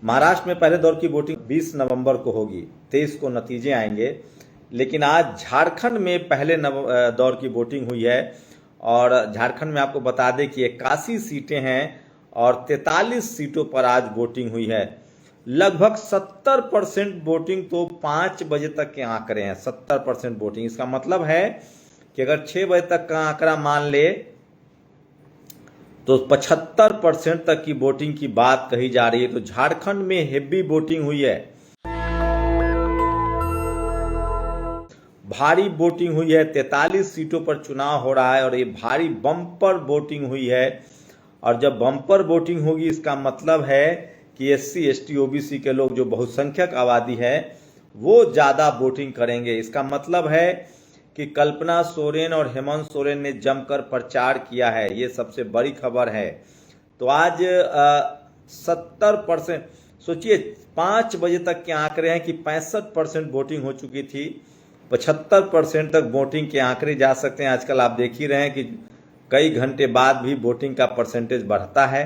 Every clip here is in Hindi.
महाराष्ट्र में पहले दौर की वोटिंग 20 नवंबर को होगी, 23 को नतीजे आएंगे। लेकिन आज झारखंड में पहले दौर की वोटिंग हुई है और झारखंड में आपको बता दें कि 81 सीटें हैं और 43 सीटों पर आज वोटिंग हुई है। लगभग 70% वोटिंग तो 5 बजे तक के आंकड़े हैं। 70% वोटिंग, इसका मतलब है कि अगर 6 बजे तक का आंकड़ा मान ले तो 75% तक की वोटिंग की बात कही जा रही है। तो झारखंड में हेवी वोटिंग हुई है, भारी वोटिंग हुई है। 43 सीटों पर चुनाव हो रहा है और ये भारी बम्पर वोटिंग हुई है। और जब बम्पर वोटिंग होगी इसका मतलब है कि SC ST OBC के लोग, जो बहुसंख्यक आबादी है, वो ज़्यादा वोटिंग करेंगे। इसका मतलब है कि कल्पना सोरेन और हेमंत सोरेन ने जमकर प्रचार किया है। ये सबसे बड़ी खबर है। तो आज 70%, सोचिए 5 बजे तक के आंकड़े हैं कि 65% वोटिंग हो चुकी थी। 75% तक वोटिंग के आंकड़े जा सकते हैं। आजकल आप देख ही रहे हैं कि कई घंटे बाद भी वोटिंग का परसेंटेज बढ़ता है।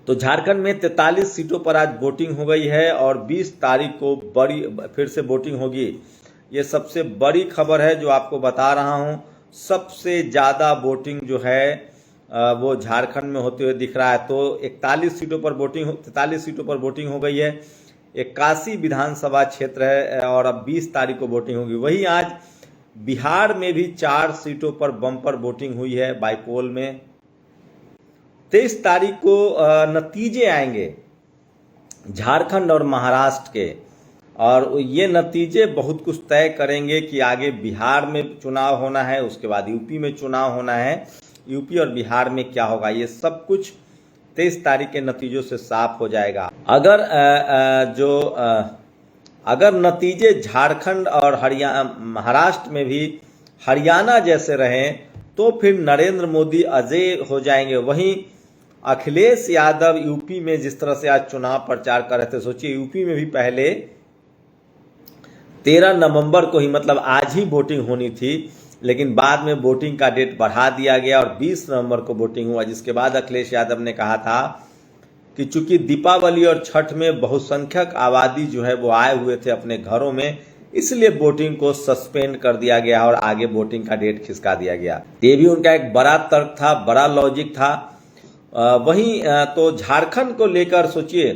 तो झारखंड में 43 सीटों पर आज वोटिंग हो गई है और 20 तारीख को फिर से वोटिंग होगी। ये सबसे बड़ी खबर है जो आपको बता रहा हूं। सबसे ज़्यादा वोटिंग जो है वो झारखंड में होते हुए दिख रहा है। तो 43 सीटों पर वोटिंग हो गई है। 81 विधानसभा क्षेत्र है और अब 20 तारीख को वोटिंग होगी। वहीं आज बिहार में भी 4 सीटों पर बम्पर वोटिंग हुई है बाईपोल में। 23 तारीख को नतीजे आएंगे झारखंड और महाराष्ट्र के, और ये नतीजे बहुत कुछ तय करेंगे कि आगे बिहार में चुनाव होना है, उसके बाद यूपी में चुनाव होना है। यूपी और बिहार में क्या होगा ये सब कुछ 23 तारीख के नतीजों से साफ हो जाएगा। अगर नतीजे झारखंड और महाराष्ट्र में भी हरियाणा जैसे रहें तो फिर नरेंद्र मोदी अजय हो जाएंगे। वहीं अखिलेश यादव यूपी में जिस तरह से आज चुनाव प्रचार कर रहे थे, सोचिए यूपी में भी पहले 13 नवंबर को ही, मतलब आज ही वोटिंग होनी थी, लेकिन बाद में वोटिंग का डेट बढ़ा दिया गया और 20 नवंबर को वोटिंग हुआ। जिसके बाद अखिलेश यादव ने कहा था कि चूंकि दीपावली और छठ में बहुसंख्यक आबादी जो है वो आए हुए थे अपने घरों में, इसलिए वोटिंग को सस्पेंड कर दिया गया और आगे वोटिंग का डेट खिसका दिया गया। ये भी उनका एक बड़ा तर्क था, बड़ा लॉजिक था। वहीं तो झारखंड को लेकर सोचिए,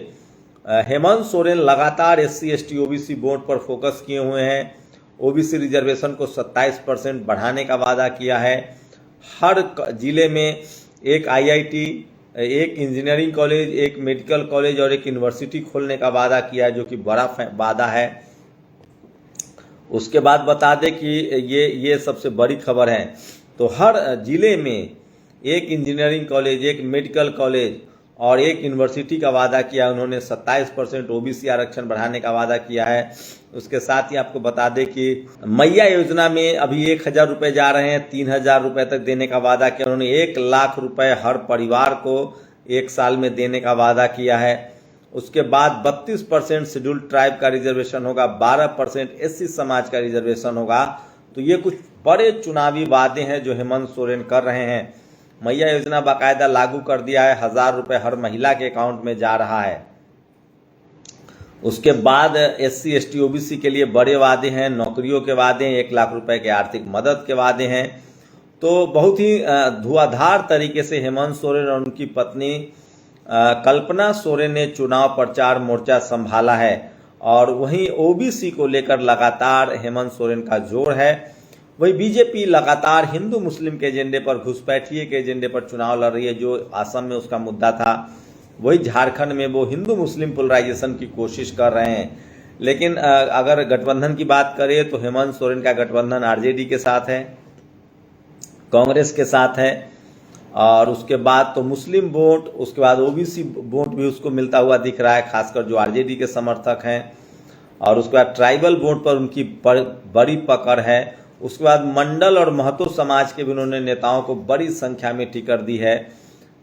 हेमंत सोरेन लगातार SC ST OBC वोट पर फोकस किए हुए हैं। OBC रिजर्वेशन को 27% बढ़ाने का वादा किया है। हर जिले में एक IIT, एक इंजीनियरिंग कॉलेज, एक मेडिकल कॉलेज और एक यूनिवर्सिटी खोलने का वादा किया है, जो कि बड़ा वादा है। उसके बाद बता दें कि ये सबसे बड़ी खबर है। तो हर जिले में एक इंजीनियरिंग कॉलेज, एक मेडिकल कॉलेज और एक यूनिवर्सिटी का वादा किया उन्होंने। 27% OBC आरक्षण बढ़ाने का वादा किया है। उसके साथ ही आपको बता दें कि मैया योजना में अभी 1000 रुपये जा रहे हैं, 3000 रुपये तक देने का वादा किया उन्होंने। 1 लाख रुपए हर परिवार को 1 साल में देने का वादा किया है। उसके बाद 32% शेड्यूल्ड ट्राइब का रिजर्वेशन होगा, 12% SC समाज का रिजर्वेशन होगा। तो ये कुछ बड़े चुनावी वादे हैं जो हेमंत सोरेन कर रहे हैं। मैया योजना बाकायदा लागू कर दिया है, 1000 रुपये हर महिला के अकाउंट में जा रहा है। उसके बाद SC ST OBC के लिए बड़े वादे हैं, नौकरियों के वादे हैं, 1 लाख रुपए के आर्थिक मदद के वादे हैं। तो बहुत ही धुआंधार तरीके से हेमंत सोरेन और उनकी पत्नी कल्पना सोरेन ने चुनाव प्रचार मोर्चा संभाला है। और वहीं OBC को लेकर लगातार हेमंत सोरेन का जोर है। वही बीजेपी लगातार हिंदू मुस्लिम के एजेंडे पर, घुसपैठिए के एजेंडे पर चुनाव लड़ रही है। जो असम में उसका मुद्दा था, वही झारखंड में वो हिंदू मुस्लिम पोलराइजेशन की कोशिश कर रहे हैं। लेकिन अगर गठबंधन की बात करें तो हेमंत सोरेन का गठबंधन RJD के साथ है, कांग्रेस के साथ है। और उसके बाद तो मुस्लिम वोट, उसके बाद OBC वोट भी उसको मिलता हुआ दिख रहा है, खासकर जो RJD के समर्थक हैं। और उसके बाद ट्राइबल वोट पर उनकी बड़ी पकड़ है। उसके बाद मंडल और महतो समाज के भी उन्होंने नेताओं को बड़ी संख्या में टिकट दी है।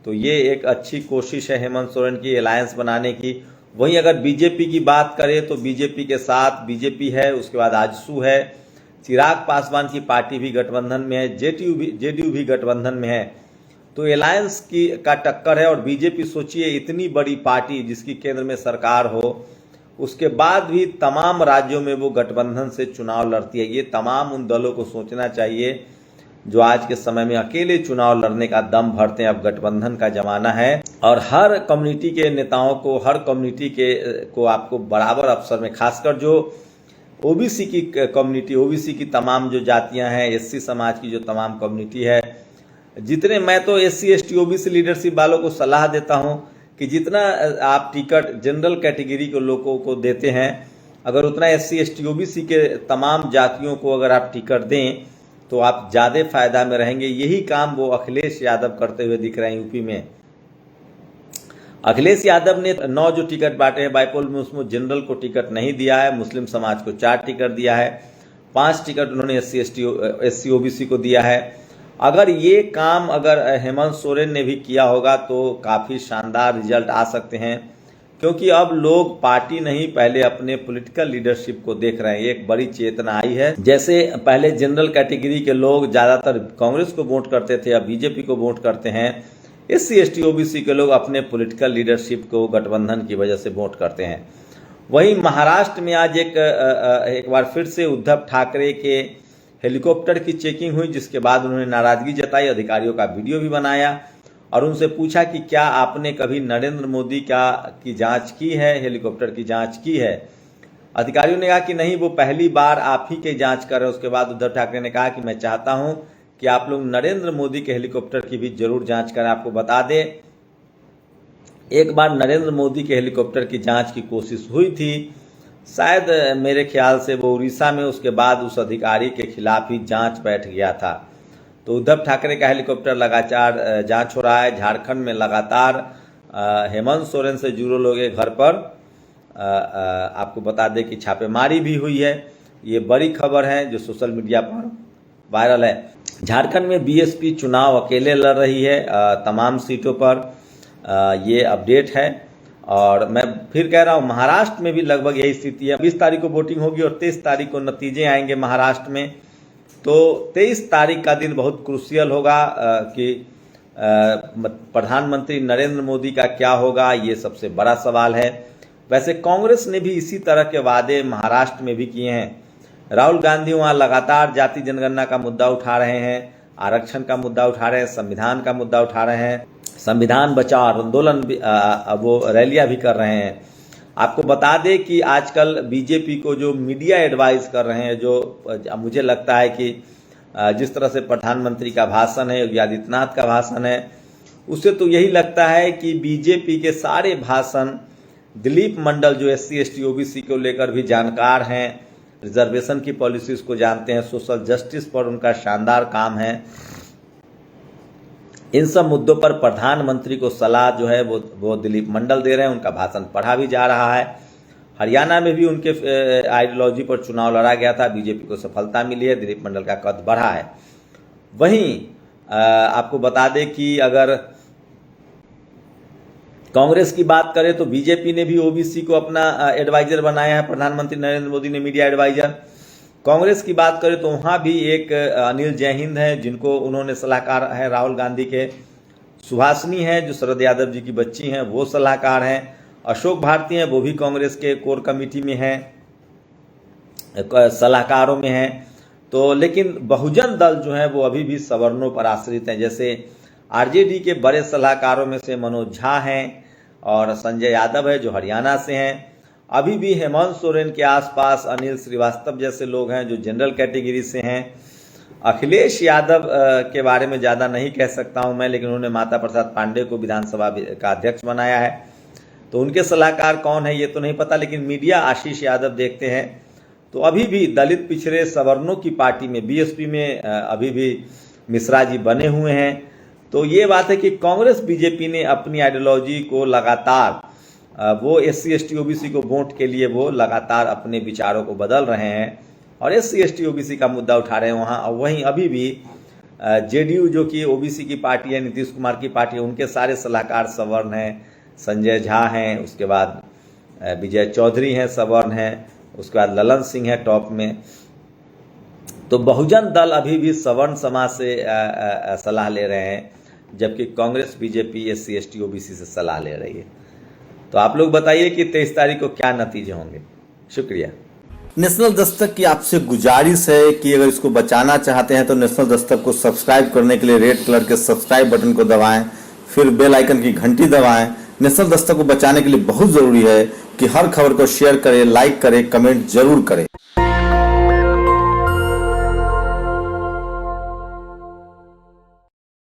तो ये एक अच्छी कोशिश है हेमंत सोरेन की अलायंस बनाने की। वहीं अगर बीजेपी की बात करें तो बीजेपी के साथ बीजेपी है, उसके बाद आजसू है, चिराग पासवान की पार्टी भी गठबंधन में है, जेडीयू भी गठबंधन में है। तो अलायंस की का टक्कर है। और बीजेपी सोचिए, इतनी बड़ी पार्टी जिसकी केंद्र में सरकार हो, उसके बाद भी तमाम राज्यों में वो गठबंधन से चुनाव लड़ती है। ये तमाम उन दलों को सोचना चाहिए जो आज के समय में अकेले चुनाव लड़ने का दम भरते हैं। अब गठबंधन का जमाना है और हर कम्युनिटी के नेताओं को, हर कम्युनिटी को आपको बराबर अवसर में, खासकर जो ओबीसी की कम्युनिटी, ओबीसी की तमाम जो जातियां हैं, एससी समाज की जो तमाम कम्युनिटी है, जितने, मैं तो एससी एसटी ओबीसी लीडरशिप वालों को सलाह देता हूं कि जितना आप टिकट जनरल कैटेगरी के लोगों को देते हैं, अगर उतना एससी एसटी ओबीसी के तमाम जातियों को अगर आप टिकट दें तो आप ज़्यादा फायदा में रहेंगे। यही काम वो अखिलेश यादव करते हुए दिख रहे हैं यूपी में। अखिलेश यादव ने 9 जो टिकट बांटे हैं बाईपोल में, उसमें जनरल को टिकट नहीं दिया है, मुस्लिम समाज को 4 टिकट दिया है, 5 टिकट उन्होंने एससी ओबीसी को दिया है। अगर ये काम अगर हेमंत सोरेन ने भी किया होगा तो काफ़ी शानदार रिजल्ट आ सकते हैं, क्योंकि अब लोग पार्टी नहीं, पहले अपने पॉलिटिकल लीडरशिप को देख रहे हैं। एक बड़ी चेतना आई है। जैसे पहले जनरल कैटेगरी के लोग ज़्यादातर कांग्रेस को वोट करते थे, अब बीजेपी को वोट करते हैं। एससी एसटी ओबीसी के लोग अपने पॉलिटिकल लीडरशिप को गठबंधन की वजह से वोट करते हैं। वहीं महाराष्ट्र में आज एक बार फिर से उद्धव ठाकरे के हेलीकॉप्टर की चेकिंग हुई, जिसके बाद उन्होंने नाराजगी जताई, अधिकारियों का वीडियो भी बनाया और उनसे पूछा कि क्या आपने कभी नरेंद्र मोदी की जांच की है, हेलीकॉप्टर की जांच की है। अधिकारियों ने कहा कि नहीं, वो पहली बार आप ही के जांच कर रहे हैं। उसके बाद उद्धव ठाकरे ने कहा कि मैं चाहता हूं कि आप लोग नरेंद्र मोदी के हेलीकॉप्टर की भी जरूर जांच करें। आपको बता दें, एक बार नरेंद्र मोदी के हेलीकॉप्टर की जांच की कोशिश हुई थी, शायद मेरे ख्याल से वो उड़ीसा में, उसके बाद उस अधिकारी के खिलाफ ही जांच बैठ गया था। तो उद्धव ठाकरे का हेलीकॉप्टर लगातार जांच हो रहा है। झारखंड में लगातार हेमंत सोरेन से जुड़े लोगों के घर पर आपको बता दें कि छापेमारी भी हुई है। ये बड़ी खबर है जो सोशल मीडिया पर वायरल है। झारखंड में बीएसपी चुनाव अकेले लड़ रही है तमाम सीटों पर, ये अपडेट है। और मैं फिर कह रहा हूँ, महाराष्ट्र में भी लगभग यही स्थिति है। 20 तारीख को वोटिंग होगी और 23 तारीख को नतीजे आएंगे महाराष्ट्र में। तो 23 तारीख का दिन बहुत क्रूशियल होगा कि प्रधानमंत्री नरेंद्र मोदी का क्या होगा, ये सबसे बड़ा सवाल है। वैसे कांग्रेस ने भी इसी तरह के वादे महाराष्ट्र में भी किए हैं। राहुल गांधी वहाँ लगातार जाति जनगणना का मुद्दा उठा रहे हैं, आरक्षण का मुद्दा उठा रहे हैं, संविधान का मुद्दा उठा रहे हैं, संविधान बचाओ आंदोलन वो रैलियां भी कर रहे हैं। आपको बता दें कि आजकल बीजेपी को जो मीडिया एडवाइस कर रहे हैं, जो मुझे लगता है कि जिस तरह से प्रधानमंत्री का भाषण है, योगी आदित्यनाथ का भाषण है, उससे तो यही लगता है कि बीजेपी के सारे भाषण दिलीप मंडल, जो एससी एसटी ओबीसी को लेकर भी जानकार हैं, रिजर्वेशन की पॉलिसीज को जानते हैं, सोशल जस्टिस पर उनका शानदार काम है, इन सब मुद्दों पर प्रधानमंत्री को सलाह जो है वो दिलीप मंडल दे रहे हैं। उनका भाषण पढ़ा भी जा रहा है। हरियाणा में भी उनके आइडियोलॉजी पर चुनाव लड़ा गया था, बीजेपी को सफलता मिली है, दिलीप मंडल का कद बढ़ा है। वहीं आपको बता दें कि अगर कांग्रेस की बात करें तो बीजेपी ने भी ओबीसी को अपना एडवाइजर बनाया है, प्रधानमंत्री नरेंद्र मोदी ने मीडिया एडवाइजर। कांग्रेस की बात करें तो वहाँ भी एक अनिल जयहिंद है, जिनको उन्होंने सलाहकार है राहुल गांधी के। सुहासिनी है जो शरद यादव जी की बच्ची हैं, वो सलाहकार हैं। अशोक भारती हैं, वो भी कांग्रेस के कोर कमेटी में हैं, सलाहकारों में हैं। तो लेकिन बहुजन दल जो है वो अभी भी सवर्णों पर आश्रित हैं। जैसे आरजेडी के बड़े सलाहकारों में से मनोज झा हैं और संजय यादव है जो हरियाणा से हैं। अभी भी हेमंत सोरेन के आसपास अनिल श्रीवास्तव जैसे लोग हैं जो जनरल कैटेगरी से हैं। अखिलेश यादव के बारे में ज़्यादा नहीं कह सकता हूं मैं, लेकिन उन्होंने माता प्रसाद पांडे को विधानसभा का अध्यक्ष बनाया है, तो उनके सलाहकार कौन है ये तो नहीं पता। लेकिन मीडिया आशीष यादव देखते हैं। तो अभी भी दलित पिछड़े सवर्णों की पार्टी में, बीएसपी में अभी भी मिश्रा जी बने हुए हैं। तो ये बात है कि कांग्रेस बीजेपी ने अपनी आइडियोलॉजी को लगातार, वो एससी एसटी ओबीसी को वोट के लिए वो लगातार अपने विचारों को बदल रहे हैं और एससी एसटी ओबीसी का मुद्दा उठा रहे हैं वहाँ। वहीं अभी भी जेडीयू जो कि ओबीसी की पार्टी है, नीतीश कुमार की पार्टी है, उनके सारे सलाहकार सवर्ण हैं। संजय झा हैं, उसके बाद विजय चौधरी हैं, सवर्ण हैं, उसके बाद ललन सिंह है टॉप में। तो बहुजन दल अभी भी सवर्ण समाज से सलाह ले रहे हैं। जबकि Congress BJP SC ST OBC से सलाह ले रही है। तो आप लोग बताइए कि 23 तारीख को क्या नतीजे होंगे। शुक्रिया। नेशनल दस्तक की आपसे गुजारिश है कि अगर इसको बचाना चाहते हैं तो नेशनल दस्तक को सब्सक्राइब करने के लिए रेड कलर के सब्सक्राइब बटन को दबाएं, फिर बेल आइकन की घंटी दबाएं। नेशनल दस्तक को बचाने के लिए बहुत जरूरी है कि हर खबर को शेयर करें, लाइक करें, कमेंट जरूर करें।